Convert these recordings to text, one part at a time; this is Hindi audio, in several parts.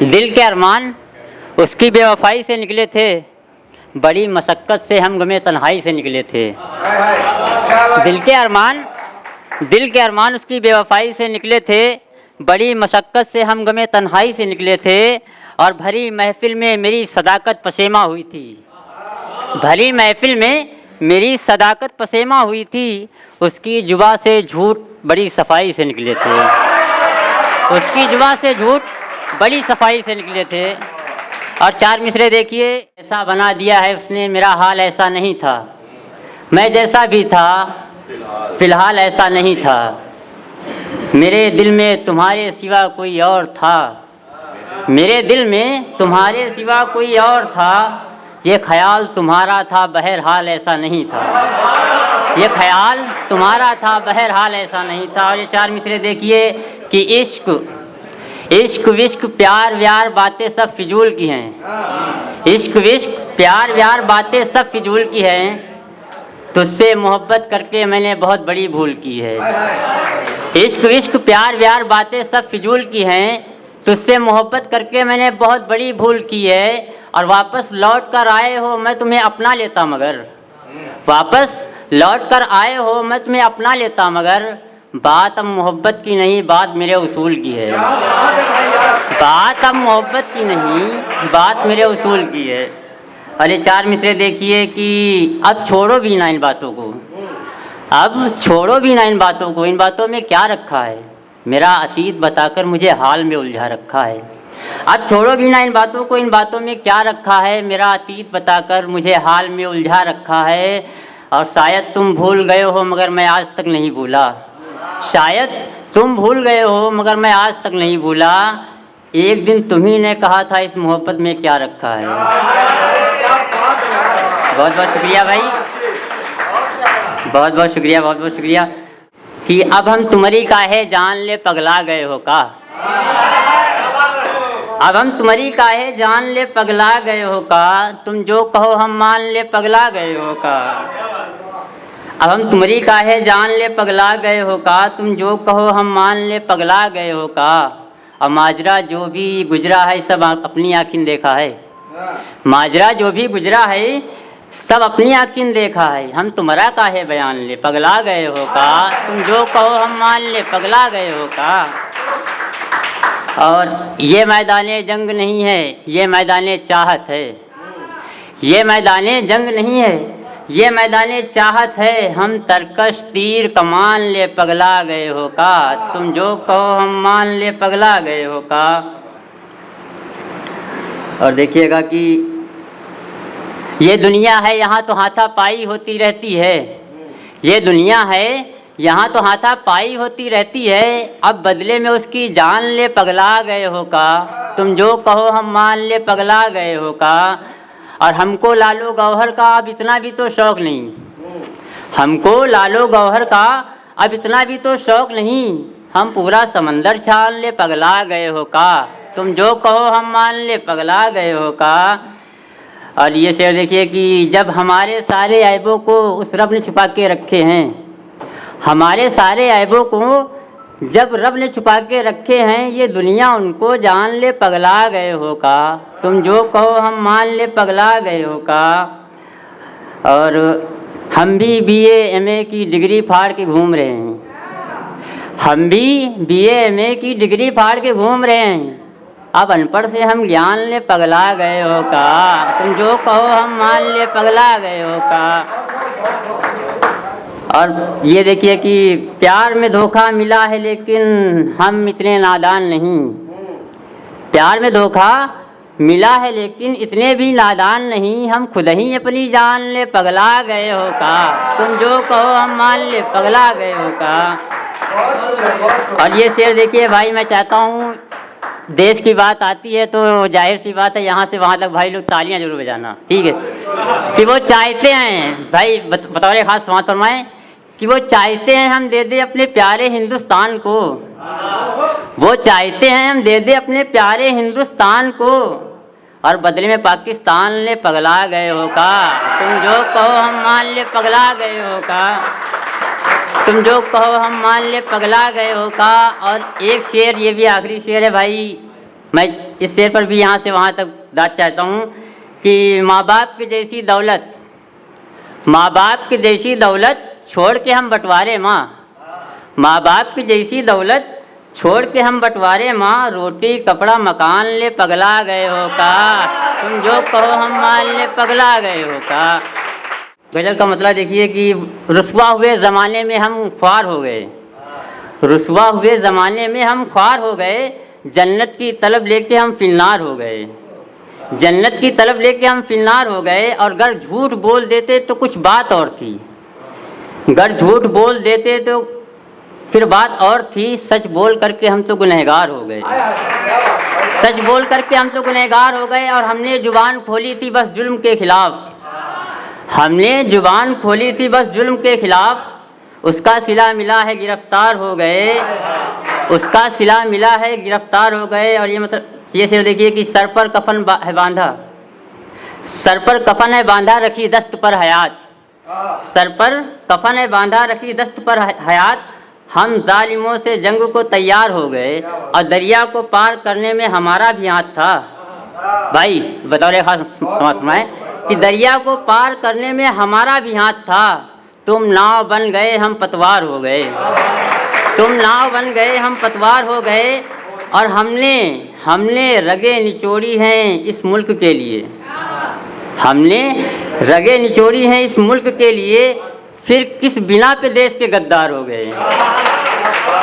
दिल के अरमान उसकी बेवफाई से निकले थे, बड़ी मशक्क़त से हम गमे तन्हाई से निकले थे। दिल के अरमान उसकी बेवफाई से निकले थे, बड़ी मशक्क़त से हम गमे तन्हाई से निकले थे। और भरी महफ़िल में मेरी सदाकत पसेमा हुई थी, भरी महफ़िल में मेरी सदाकत पसेमा हुई थी। उसकी जुबा से झूठ बड़ी सफाई से निकले थे, उसकी जुबा से झूठ बड़ी सफाई से निकले थे। और चार मिसरे देखिए, ऐसा बना दिया है उसने मेरा हाल ऐसा नहीं था, मैं जैसा भी था फ़िलहाल ऐसा नहीं था। मेरे दिल में तुम्हारे सिवा कोई और था, मेरे दिल में तुम्हारे सिवा कोई और था। ये ख्याल तुम्हारा था बहरहाल ऐसा नहीं था, ये ख्याल तुम्हारा था बहरहाल ऐसा नहीं था। और ये चार मिसरे देखिए कि इश्क इश्क विश्क प्यार व्यार बातें सब फिजूल की हैं, इश्क विश्क प्यार व्यार बातें सब फिजूल की हैं। तुझसे मोहब्बत करके मैंने बहुत बड़ी भूल की है। इश्क विश्क प्यार व्यार बातें सब फिजूल की हैं, तुझसे मोहब्बत करके मैंने बहुत बड़ी भूल की है। और वापस लौट कर आए हो मैं तुम्हें अपना लेता मगर, वापस लौट कर आए हो मैं तुम्हें अपना लेता मगर। बात अब मोहब्बत की नहीं बात मेरे उसूल की है, बात अब मोहब्बत की नहीं बात मेरे उसूल की है। अरे चार मिसरे देखिए कि अब छोड़ो भी ना इन बातों को, अब छोड़ो भी ना इन बातों को। इन बातों में क्या रखा है, मेरा अतीत बताकर मुझे हाल में उलझा रखा है। अब छोड़ो भी ना इन बातों को, इन बातों में क्या रखा है, मेरा अतीत बताकर मुझे हाल में उलझा रखा है। और शायद तुम भूल गए हो मगर मैं आज तक नहीं भूला, शायद तुम भूल गए हो मगर मैं आज तक नहीं भूला। एक दिन तुम्ही ने कहा था इस मोहब्बत में क्या रखा है। बहुत बहुत शुक्रिया भाई, बहुत बहुत शुक्रिया, बहुत बहुत शुक्रिया। कि अब हम तुम्हारी काहे जान ले पगला गए हो का, अब हम तुम्हारी काहे जान ले पगला गए हो का, तुम जो कहो हम मान ले पगला गए हो का। अब हम तुम्हारी काहे जान ले पगला गए हो का, तुम जो कहो हम मान ले पगला गए हो का। और माजरा जो भी गुजरा है सब अपनी आँखीं देखा है, माजरा जो भी गुजरा है सब अपनी आँखीं देखा है। हम तुम्हारा काहे बयान ले पगला गए हो का, तुम जो कहो हम मान ले पगला गए हो का। और ये मैदाने जंग नहीं है ये मैदाने चाहत है, ये मैदाने जंग नहीं है ये मैदाने चाहत है। हम तरकश तीर कमान ले पगला गए हो का, तुम जो कहो हम मान ले पगला गए हो का। और देखिएगा कि ये दुनिया है यहाँ तो हाथापाई होती रहती है, ये दुनिया है यहाँ तो हाथापाई होती रहती है। अब बदले में उसकी जान ले पगला गए हो का, तुम जो कहो हम मान ले पगला गए हो का। और हमको लालो गौहर का अब इतना भी तो शौक़ नहीं, हमको लालो गौहर का अब इतना भी तो शौक़ नहीं। हम पूरा समंदर छान ले पगला गए हो का, तुम जो कहो हम मान ले पगला गए हो का। और ये शेर देखिए कि जब हमारे सारे ऐबों को उस रब ने छुपा के रखे हैं, हमारे सारे ऐबों को जब रब ने छुपा के रखे हैं, ये दुनिया उनको जान ले पगला गए हो का, तुम जो कहो हम मान ले पगला गए हो का। और हम भी BA MA की डिग्री फाड़ के घूम रहे हैं, हम भी BA MA की डिग्री फाड़ के घूम रहे हैं। अब अनपढ़ से हम ज्ञान ले पगला गए हो का, तुम जो कहो हम मान ले पगला गए हो का। और ये देखिए कि प्यार में धोखा मिला है लेकिन हम इतने नादान नहीं, प्यार में धोखा मिला है लेकिन इतने भी नादान नहीं। हम खुद ही अपनी जान ले पगला गए हो का, तुम जो कहो हम मान ले पगला गए हो का। और ये शेर देखिए भाई, मैं चाहता हूँ देश की बात आती है तो जाहिर सी बात है यहाँ से वहाँ तक भाई लोग तालियां जरूर बजाना, ठीक है। कि वो चाहते हैं भाई बतौर ख़ास समाज फरमाएं कि वो चाहते हैं हम दे दे अपने प्यारे हिंदुस्तान को, वो चाहते हैं हम दे दे अपने प्यारे हिंदुस्तान को। और बदले में पाकिस्तान ले पगला गए हो का, तुम जो कहो हम मान ले पगला गए हो का, तुम जो कहो हम मान ले पगला गए हो का। और एक शेर, ये भी आखिरी शेर है भाई, मैं इस शेर पर भी यहाँ से वहाँ तक बात चाहता हूँ कि माँ बाप की जैसी दौलत, माँ बाप की जैसी दौलत छोड़ के हम बंटवारे माँ, माँ बाप की जैसी दौलत छोड़ के हम बंटवारे माँ, रोटी कपड़ा मकान ले पगला गए हो का, तुम जो कहो हम मान ले पगला गए हो का। गज़ल का मतलब देखिए कि रुसवा हुए ज़माने में हम ख्वार हो गए, रुसवा हुए ज़माने में हम ख्वार हो गए, जन्नत की तलब लेके हम फिन्नार हो गए, जन्नत की तलब लेके हम फिन्नार हो गए। और अगर झूठ बोल देते तो कुछ बात और थी, अगर झूठ बोल देते तो फिर बात और थी, सच बोल करके हम तो गुनहगार हो गए, सच बोल करके हम तो गुनहगार हो गए। और हमने जुबान खोली थी बस जुल्म के खिलाफ, हमने जुबान खोली थी बस जुल्म के खिलाफ, उसका सिला मिला है गिरफ्तार हो गए, उसका सिला मिला है गिरफ्तार हो गए। और ये मतलब ये शेर देखिए कि सर पर कफन है बांधा, सर पर कफन है बांधा रखी दस्त पर हयात, सर पर कफन है बांधा रखी दस्त पर हयात, हम जालिमों से जंग को तैयार हो गए और दरिया को पार करने में हमारा भी हाथ था। भाई बतौर खास समझ कि दरिया को पार करने में हमारा भी हाथ था, तुम नाव बन गए हम पतवार हो गए, तुम नाव बन गए हम पतवार हो गए। और हमने रगें निचोड़ी हैं इस मुल्क के लिए, हमने रगें निचोड़ी हैं इस मुल्क के लिए, फिर किस बिना पे देश के गद्दार हो गए।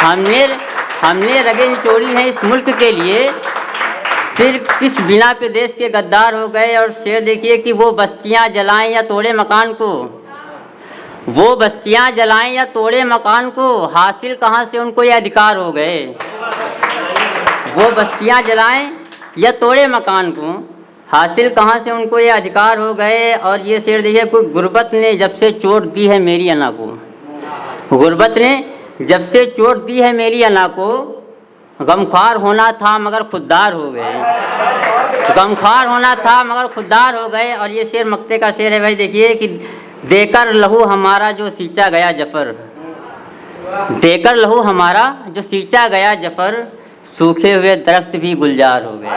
हमने रगें निचोड़ी हैं इस मुल्क के लिए, फिर किस बिना पे देश के गद्दार हो गए। और शेर देखिए कि वो बस्तियां जलाएं या तोड़े मकान को, वो बस्तियां जलाएं या तोड़े मकान को, हासिल कहाँ से उनको ये अधिकार हो गए। वो बस्तियां जलाएं या तोड़े मकान को, हासिल कहाँ से उनको ये अधिकार हो गए। और ये शेर देखिए, कोई गुर्बत ने जब से चोट दी है मेरी अना को, गुर्बत ने जब से चोट दी है मेरी अना को, गमख्वार होना था मगर खुददार हो गए, गमख्वार होना था मगर खुददार हो गए। और ये शेर मक्ते का शेर है भाई, देखिए कि देकर लहू हमारा जो सींचा गया जफर, देकर लहू हमारा जो सींचा गया जफर, सूखे हुए दरख्त भी गुलजार हो गए।